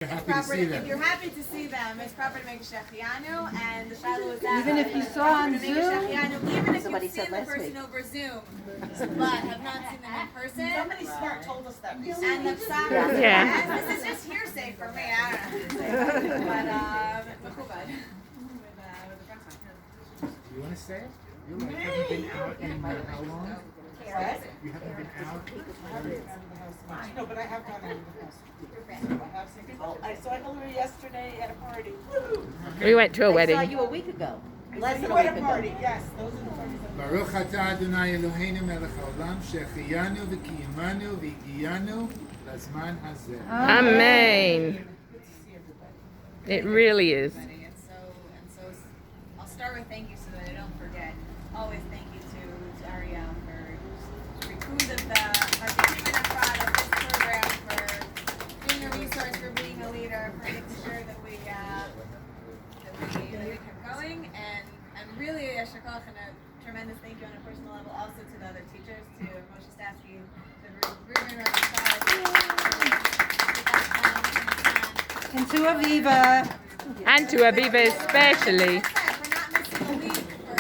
If you're happy to see them, it's proper to make a shechianu, and the shadow is that even if you saw on Zoom, even if you've seen the person over Zoom, but have not seen them in person. Somebody smart told us that recently. And the psalm, Yeah. this is just hearsay for me. I don't know. But mechubad. Do you want to say it? You haven't been out in how long? What? You haven't been out? No, but I have gone out of the house. I have seen people. I saw Hillary yesterday at a party. We went to a I saw wedding. you a week ago. Less than a At week a ago. party, yes. Those are the parties. Baruch atah Adonai Eloheinu melech haolam shehecheyanu v'kiyimanu v'higiyanu lazman hazeh. Amen. Good to see everybody. It really is. And so I'll start with thank you so that I don't forget. Always thank you to Ariel for recruit of the vatikim and of this program, for being a resource, for being a leader, for making sure that we kept going, and really yasher koach, and a tremendous thank you on a personal level also to the other teachers, to Moshe Stasky, to Ruben And to Aviva. And to Aviva especially. For not missing a week, for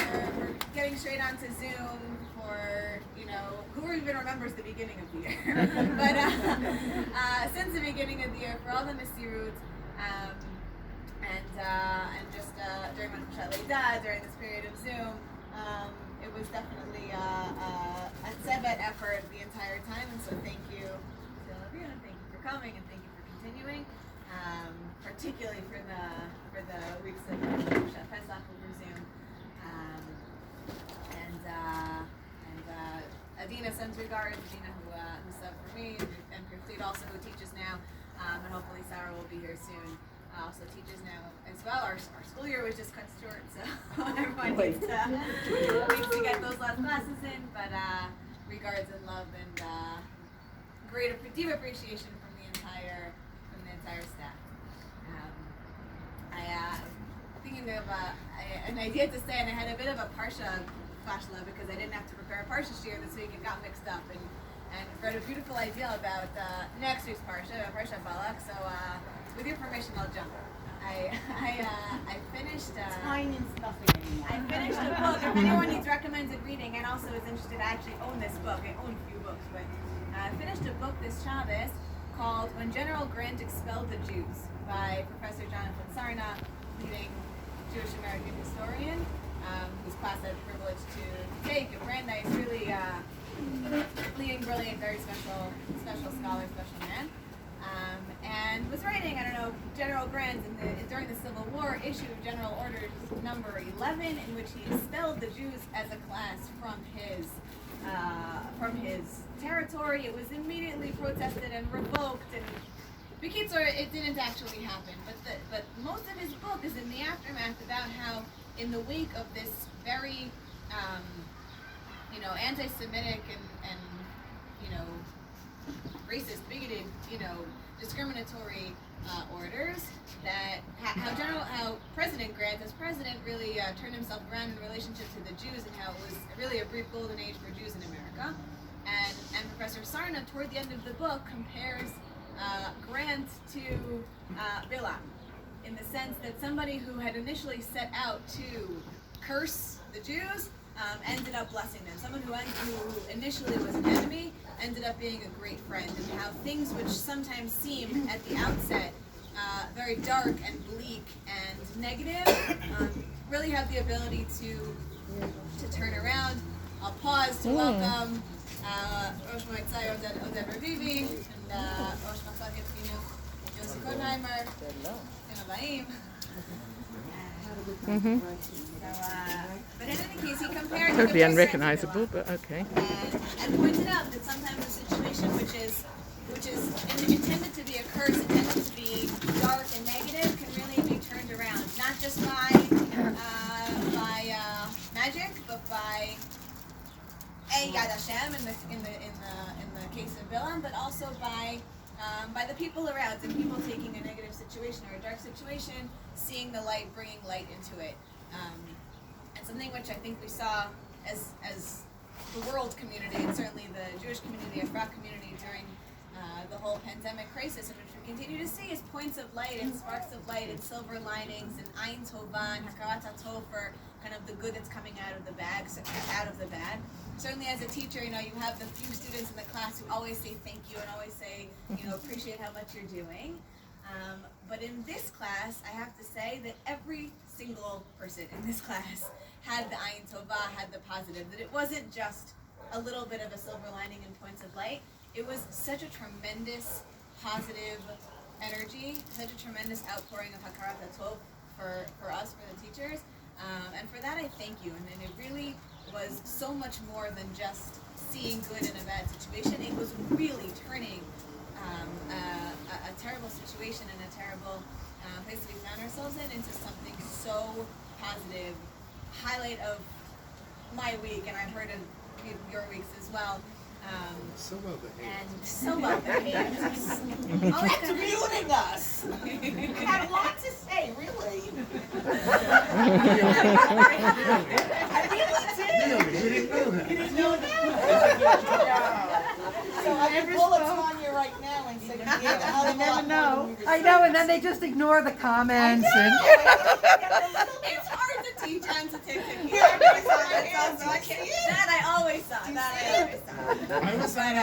getting straight onto Zoom, for, who even remembers the beginning of the year? But since the beginning of the year, for all the Mesirut, and just during during this period of Zoom, it was definitely a Tzevet effort the entire time, and so thank you to all of you, and thank you for coming, and thank you for continuing. Particularly for the weeks of Pesach over Zoom, and Adina sends regards. Adina who subbed for me, and Kirtit also who teaches now, and hopefully Sarah will be here soon. Also teaches now as well. Our school year was just cut short, so everyone needs to get those last classes in. But regards and love and great deep appreciation from the entire staff. Thinking of an idea to say, and I had a bit of a parsha fashla because I didn't have to prepare a parsha shir this week. It got mixed up, and read a beautiful idea about next week's parsha Balak. So with your permission, I'll jump. I finished. Time means nothing anymore. I finished a book. If anyone needs recommended reading and also is interested, I actually own this book. I own a few books, but I finished a book this Shabbos called "When General Grant Expelled the Jews" by Professor Jonathan Sarna, leading Jewish American historian, whose class I had the privilege to take. A Brandeis, really leading, brilliant, very special scholar, special man. And was writing, General Grant during the Civil War issued General Orders number 11, in which he expelled the Jews as a class from his territory. It was immediately protested and revoked, and it didn't actually happen. But most of his book is in the aftermath about how, in the wake of this very anti-Semitic and racist, bigoted, discriminatory orders, that how President Grant, as president, really turned himself around in relationship to the Jews, and how it was really a brief golden age for Jews in America. And Professor Sarna, toward the end of the book, compares Grant to Bilam, in the sense that somebody who had initially set out to curse the Jews ended up blessing them. Someone who initially was an enemy ended up being a great friend, and how things which sometimes seem at the outset very dark and bleak and negative really have the ability to turn around. I'll pause to welcome Rosh Moetzai Oded Ravivi and Rosh Machlaket Chinuch Yossi Kodheimer. Baim. But in any case, he compared Totally unrecognizable, but okay. And pointed out that sometimes a situation which is intended to be a curse, intended to be dark and negative, can really be turned around, not just by magic, but by Yad Hashem in the case of Bilam, but also by the people around, and people taking a negative situation or a dark situation, seeing the light, bringing light into it. And something which I think we saw as the world community, and certainly the Jewish community, Afrak community, during the whole pandemic crisis, in which we continue to see is points of light and sparks of light and silver linings and ayin tova and hakarat hatov for kind of the good that's coming out of the bad. Certainly as a teacher, you have the few students in the class who always say thank you and always say, appreciate how much you're doing. But in this class, I have to say that every single person in this class had the ayin tova, had the positive, that it wasn't just a little bit of a silver lining and points of light. It was such a tremendous positive energy, such a tremendous outpouring of hakarat hatov for us, for the teachers. And for that I thank you. And it really was so much more than just seeing good in a bad situation. It was really turning a terrible situation and a terrible place that we found ourselves in into something so positive. Highlight of my week, and I've heard of your weeks as well. So well behaved. And so well behaved. It's muting us. I had a lot to say, really. I really did. You didn't know that. You didn't know that? So I can pull it on you right now and say, I never know. I know, and then they just ignore the comments. It's hard to teach sensitivity. That I always saw. I was on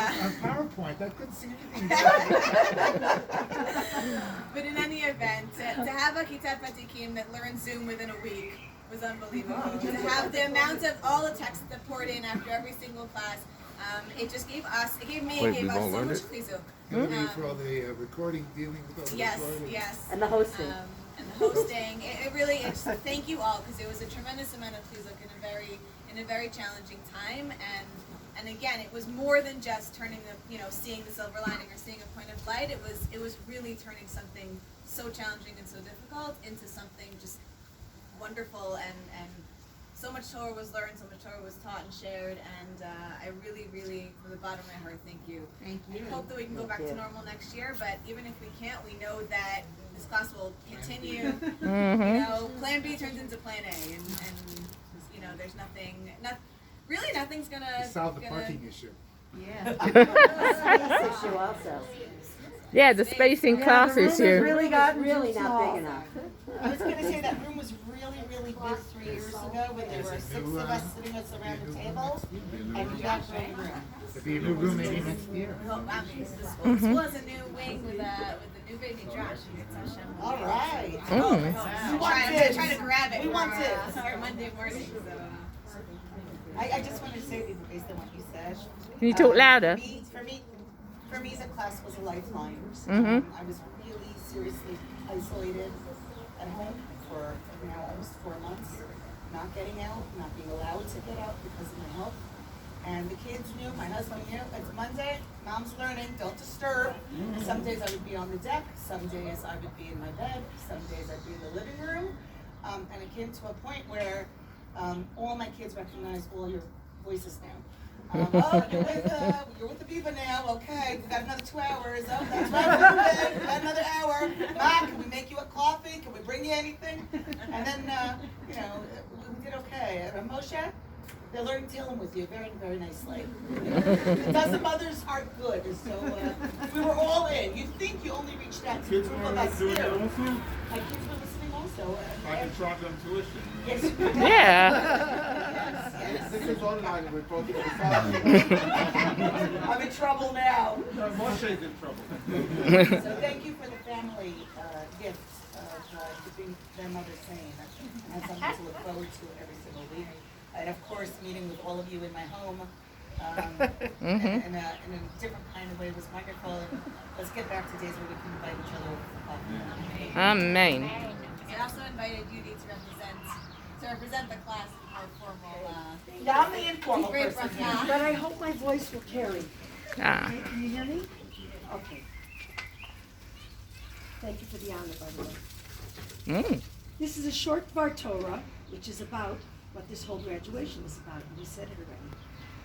PowerPoint. I couldn't see anything. But in any event, to have a kitat vatikim that learned Zoom within a week was unbelievable. To have the amount of all the text that poured in after every single class, it just gave us so much chizuk. For all the recording, dealing with all the recording. Yes. And the hosting. And the hosting. It really, thank you all, because it was a tremendous amount of chizuk in a very challenging time. And again, it was more than just turning seeing the silver lining or seeing a point of light. It was really turning something so challenging and so difficult into something just wonderful, and so much Torah was learned, so much Torah was taught and shared, and I really, really, from the bottom of my heart, thank you. Thank you. I hope that we can go back to normal next year, but even if we can't, we know that this class will continue. Plan B turns into Plan A, and there's nothing's gonna Solve the parking issue. Yeah. issue also. Yeah, the spacing class the room has issue. really gotten Really too not small. big enough. I was going to say that room was really, really big 3 years ago when there were 6 of us sitting us around the table, and we got no room. There'll be a new room maybe next year. The school has a new wing with the new baby Josh. All right. I'm trying to grab it We want for it. our Monday morning. So. I just wanted to say to you, based on what you said. Can you talk louder? For me, the class was a lifeline. I was really seriously isolated at home for now almost 4 months, not getting out, not being allowed to get out because of my health. And the kids knew, my husband knew, it's Monday, mom's learning, don't disturb. Some days I would be on the deck, some days I would be in my bed, some days I'd be in the living room. And it came to a point where all my kids recognized all your voices now. You're with the Viva now, okay, we got another 2 hours, oh, that's right, we got another hour. Ma, can we make you a coffee, can we bring you anything? And then, we did okay. Moshe, they're learning Tehillim with you very, very nicely. It does the mother's heart good, so we were all in. You'd think you only reached out to Kids a group were of us doing it here. also? My kids were listening also. I can charge them tuition. Yes. Yeah. Yes. This is online, we're talking to the father. I'm in trouble now. Moshe's in trouble. So thank you for the family gift of keeping their mother sane. And something to look forward to every single week. And of course, meeting with all of you in my home in a different kind of way was wonderful. And let's get back to days where we can invite each other over for coffee. Amen. I also invited Judy to represent the class in more formal. Yeah, I'm the informal Great person. bracha. But I hope my voice will carry. Ah. Can you hear me? Okay. Thank you for the honor, by the way. This is a short Var Torah, which is about what this whole graduation is about. We said it already.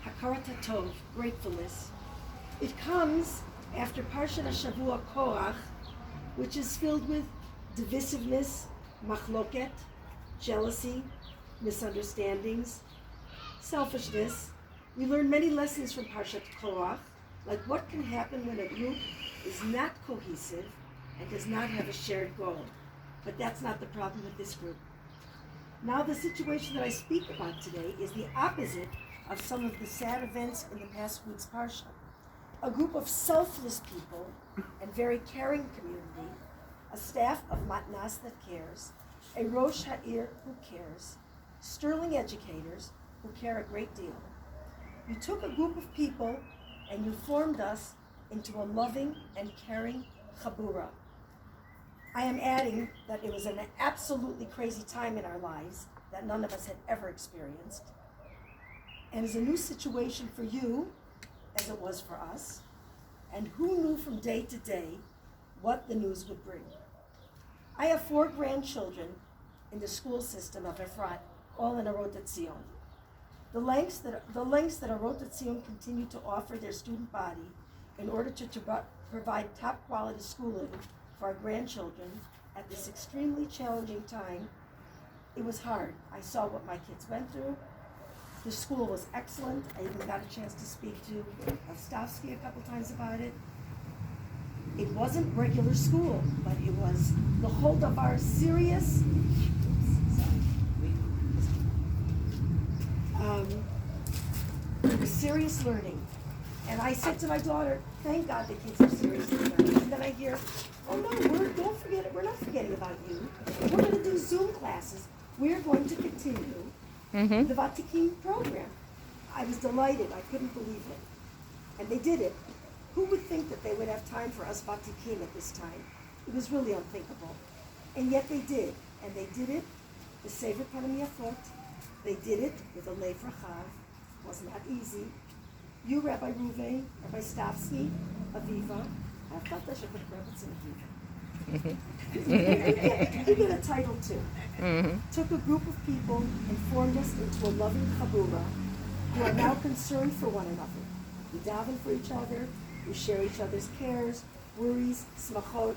Hakarat Tov, gratefulness. It comes after Parshat HaShavua Korach, which is filled with divisiveness, machloket, jealousy, misunderstandings, selfishness. We learn many lessons from Parshat Korach, like what can happen when a group is not cohesive and does not have a shared goal. But that's not the problem with this group. Now the situation that I speak about today is the opposite of some of the sad events in the past week's Parsha. A group of selfless people and very caring community, a staff of matnas that cares, a Rosh Ha'ir who cares, sterling educators who care a great deal. You took a group of people and you formed us into a loving and caring chabura. I am adding that it was an absolutely crazy time in our lives that none of us had ever experienced, and is a new situation for you as it was for us, and who knew from day to day what the news would bring. I have 4 grandchildren in the school system of Efrat, all in Arot Zion. The lengths that Arot Zion continue to offer their student body in order to provide top quality schooling for our grandchildren at this extremely challenging time, it was hard. I saw what my kids went through. The school was excellent. I even got a chance to speak to Stavsky a couple times about it. It wasn't regular school, but it was the whole of our serious, serious learning. And I said to my daughter, thank God the kids are seriously learning. And then I hear, oh no, don't forget it. We're not forgetting about you. We're going to do Zoom classes. We're going to continue the vatikim program. I was delighted. I couldn't believe it. And they did it. Who would think that they would have time for us vatikim at this time? It was really unthinkable. And yet they did. And they did it with Sefer Panim Yafot. They did it with a Lev Rachav. It was not easy. You, Rabbi Ruvain, Rabbi Stavsky, Aviva. I thought I should put rabbits in Aviva. You get a title too. Took a group of people and formed us into a loving chabura who are now concerned for one another. We daven for each other, we share each other's cares, worries, smachot,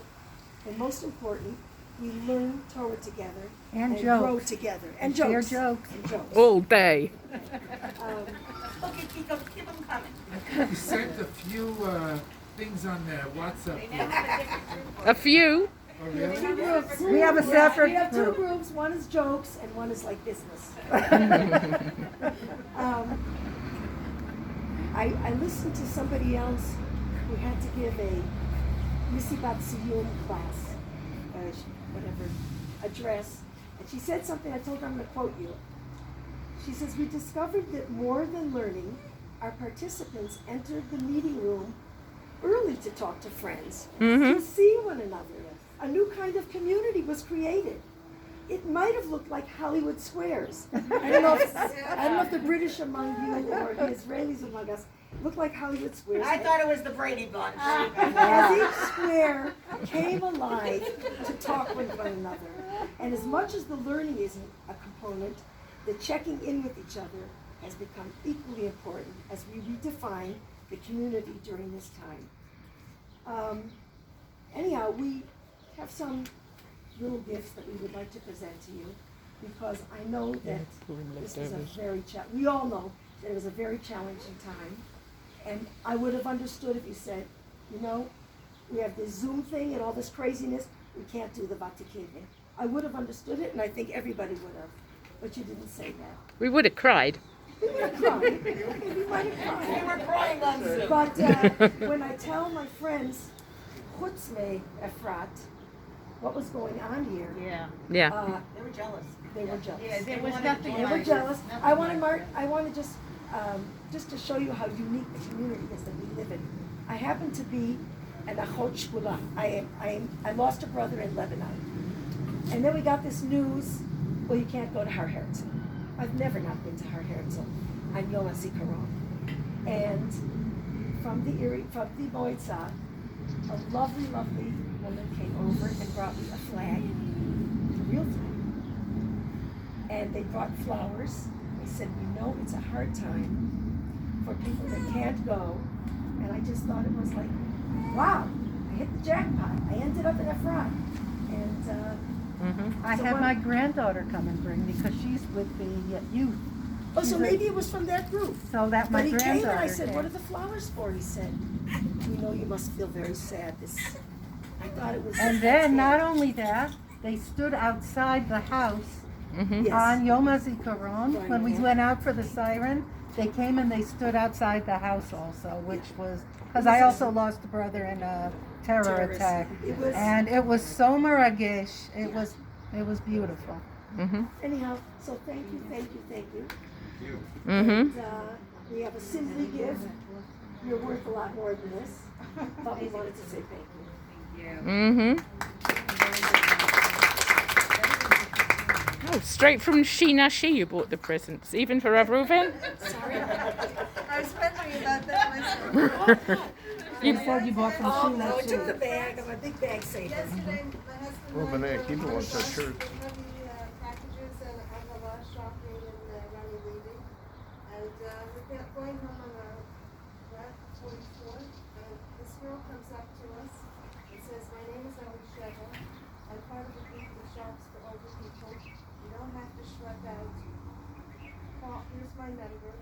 and most important, we learn Torah together And grow jokes. together. And Share jokes. jokes. And jokes. All day. Okay, keep them coming. You sent a few things on the WhatsApp group. A few. Oh, really? Two groups. We have a separate We have 2 group. groups. One is jokes and one is like business. I listened to somebody else who had to give a Misibat Siyum class, whatever, address, and she said something. I told her I'm going to quote you. She says, we discovered that more than learning, our participants entered the meeting room early to talk to friends, to see one another. A new kind of community was created. It might have looked like Hollywood squares. I don't know if the British among you or the Israelis among us looked like Hollywood squares. I thought it was the Brady Bunch. As each square came alive to talk with one another. And as much as the learning isn't a component, the checking in with each other has become equally important as we redefine the community during this time. Anyhow, we have some little gifts that we would like to present to you because I know that this was a we all know that it was a very challenging time. And I would have understood if you said, you know, we have this Zoom thing and all this craziness, we can't do the vatikim. I would have understood it, and I think everybody would have, but you didn't say that. We would have cried. We would have cried. We might have cried. We were crying on Zoom. But when I tell my friends, chutz me Efrat, what was going on here, Yeah. They were jealous. they were jealous. Yeah, There was wanted nothing to They join. were jealous. I want to just to show you how unique the community is that we live in. I happen to be an achot shkula. I lost a brother in Lebanon, and then we got this news. Well, you can't go to Har Herzl. I've never not been to Har Herzl. I'm Yom HaZikaron. And from the Moitza, a lovely, lovely woman came over and brought me a flag, a real flag. And they brought flowers. They said, we know it's a hard time for people that can't go. And I just thought it was like, wow, I hit the jackpot. I ended up in Efrat. And I So had what- my granddaughter come and bring me because she's with the youth. oh, so She's a- maybe it was from that group. So that my But he came granddaughter and I said, came. what are the flowers for? He said, we know you must feel very sad. I thought it was. And then, not only that, they stood outside the house Mhm. Yes. on Yom HaZikaron. When we went out for the siren, they came and they stood outside the house also, which was, because I also lost a brother in a terror Terrorist. attack. It was. And it was so miragesh. It was beautiful. Mhm. Anyhow, so thank you, thank you, thank you. Mhm. And, we have a Simply gift. You're worth a lot more than this, but we wanted to say thank you. Mhm. Oh, straight from Shinashi you bought the presents, even for Avruven? I was wondering about that myself. You said you bought from Oh, Sheila no, I too. took the bag, I'm a big bag saver. Yesterday, my husband Well, and I Renee, keep it were on one the touch bus shirt. with heavy packages and Agava shopping and Rami leaving. And we're going home on Route 44. And this girl comes up to us and says, "My name is Elisheva. I'm part of a group that shops for older people. You don't have to schlep out. Call, here's my number.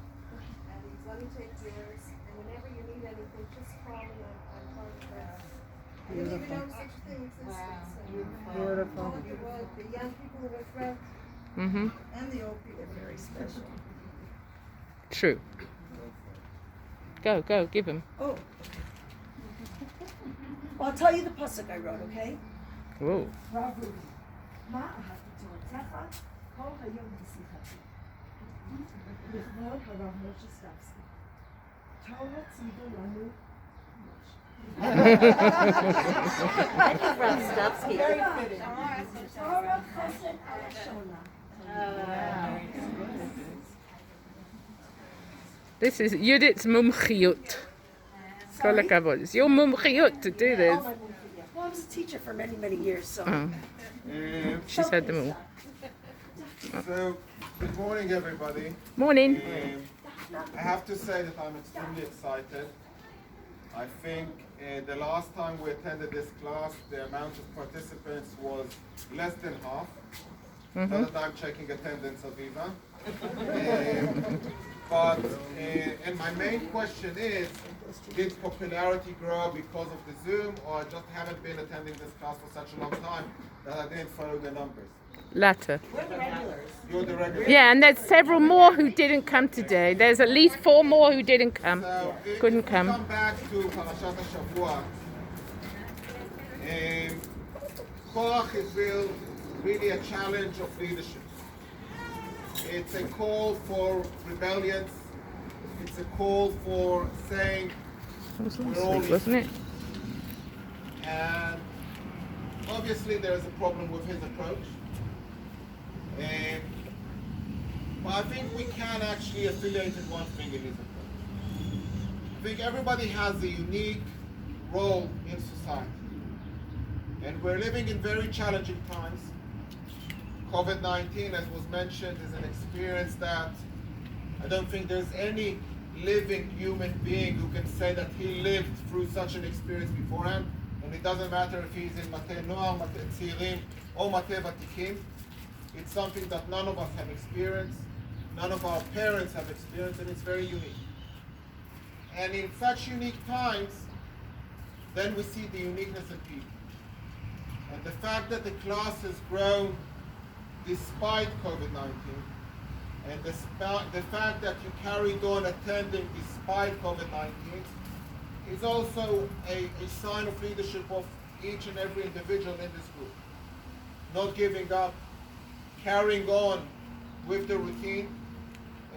And let me take yours. And whenever you need anything, just call me. I'm part of that." I didn't even know such a thing existed. So, Beautiful. all of the young people who are friends Mhm. and the old people. Very special. True. Go, give him. Oh. Well, I'll tell you the pasuk I wrote, okay? Whoa. Ravu. Ma ahavti toratecha, kol hayom b'sichati. L'chvod harav Moshe Stavsky. Torah tzivu lanu. Very fitting. Torah chesed alashona. This is Judith's mumchiyut. Kol Sorry? hakavod. It's your mumchiyut to do this. Oh, my mom, yeah. Well, I was a teacher for many, many years, so. Oh, she's had them all. So, good morning, everybody. Morning. I have to say that I'm extremely excited. I think the last time we attended this class, the amount of participants was less than half. Not that I'm checking attendance, Aviva. And my main question is, did popularity grow because of the Zoom, or I just haven't been attending this class for such a long time that I didn't follow the numbers? Latter. We're the regulars. You're the regular. Yeah, and there's several more who didn't come today. There's at least 4 more who didn't come. So if Couldn't we come. come back to Parashat HaShavua, Korach is really a challenge of leadership. It's a call for rebellion. It's a call for saying That was we're last all week, wasn't it? And obviously there is a problem with his approach. But I think we can actually affiliate in one thing in his approach. I think everybody has a unique role in society. And we're living in very challenging times. COVID-19, as was mentioned, is an experience that I don't think there's any living human being who can say that he lived through such an experience beforehand. And it doesn't matter if he's in Matei Noar, Matei Tzirim, or Matei Vatikim. It's something that none of us have experienced, none of our parents have experienced, and it's very unique. And in such unique times, then we see the uniqueness in people. And the fact that the class has grown despite COVID-19, and the fact that you carried on attending despite COVID-19 is also a sign of leadership of each and every individual in this group. Not giving up, carrying on with the routine.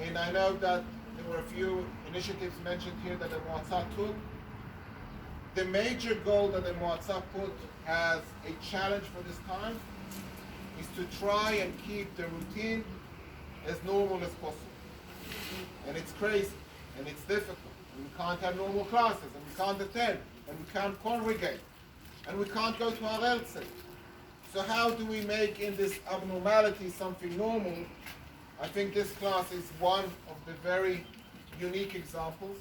And I know that there were a few initiatives mentioned here that the Moatzah took. The major goal that the Moatzah put as a challenge for this time is to try and keep the routine as normal as possible. And it's crazy, and it's difficult. And we can't have normal classes, and we can't attend, and we can't congregate, and we can't go to our Eltzeh. So how do we make in this abnormality something normal? I think this class is one of the very unique examples.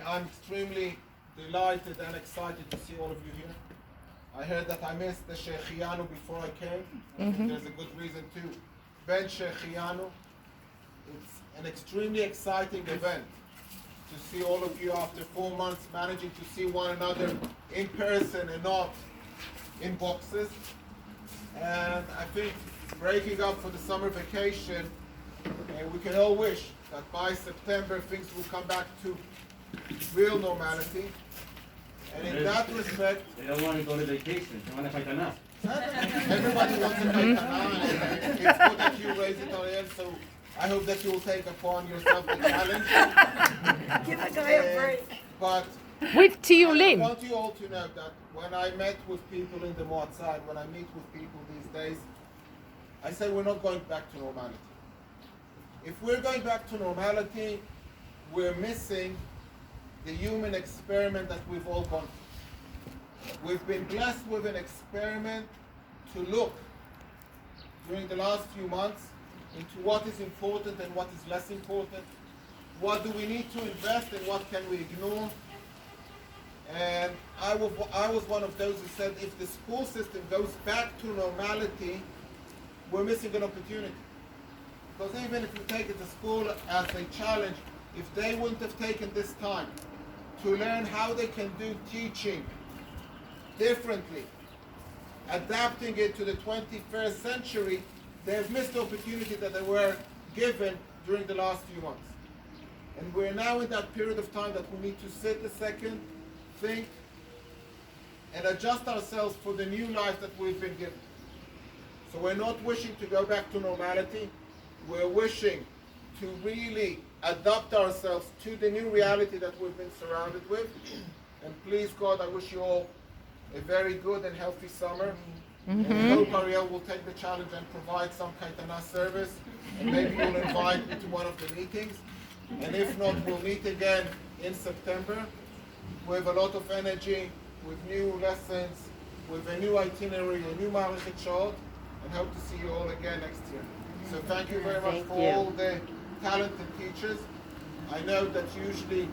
I'm extremely delighted and excited to see all of you here. I heard that I missed the Shechianu before I came. I think there's a good reason to. Ben Shechianu. It's an extremely exciting event to see all of you after 4 months, managing to see one another in person and not in boxes. And I think breaking up for the summer vacation, we can all wish that by September things will come back to real normality. And in that respect, They don't want to go to vacation. They want to kaitana. everybody wants to take and it's good that you raise it on the end, so I hope that you will take upon yourself the challenge. Give a guy a break. But With I Tiolin. want you all to know that when I met with people in the outside, when I meet with people these days, I say we're not going back to normality. If we're going back to normality, we're missing the human experiment that we've all gone through. We've been blessed with an experiment to look during the last few months into what is important and what is less important. What do we need to invest and what can we ignore? And I was one of those who said if the school system goes back to normality, we're missing an opportunity. Because even if we take it to school as a challenge, if they wouldn't have taken this time to learn how they can do teaching differently, adapting it to the 21st century, they have missed the opportunity that they were given during the last few months. And we're now in that period of time that we need to sit a second, think, and adjust ourselves for the new life that we've been given. So we're not wishing to go back to normality. We're wishing to really adapt ourselves to the new reality that we've been surrounded with. And please God, I wish you all a very good and healthy summer. And I hope Ariel will take the challenge and provide some kaitana service. And maybe you'll invite me to one of the meetings. And if not, we'll meet again in September with a lot of energy, with new lessons, with a new itinerary, a new Marichet Shot, and hope to see you all again next year. So thank you very much for all the talented teachers. I know that usually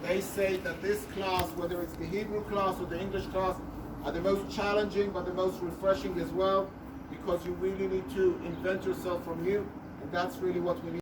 they say that this class, whether it's the Hebrew class or the English class, are the most challenging but the most refreshing as well, because you really need to invent yourself from new, and that's really what we need.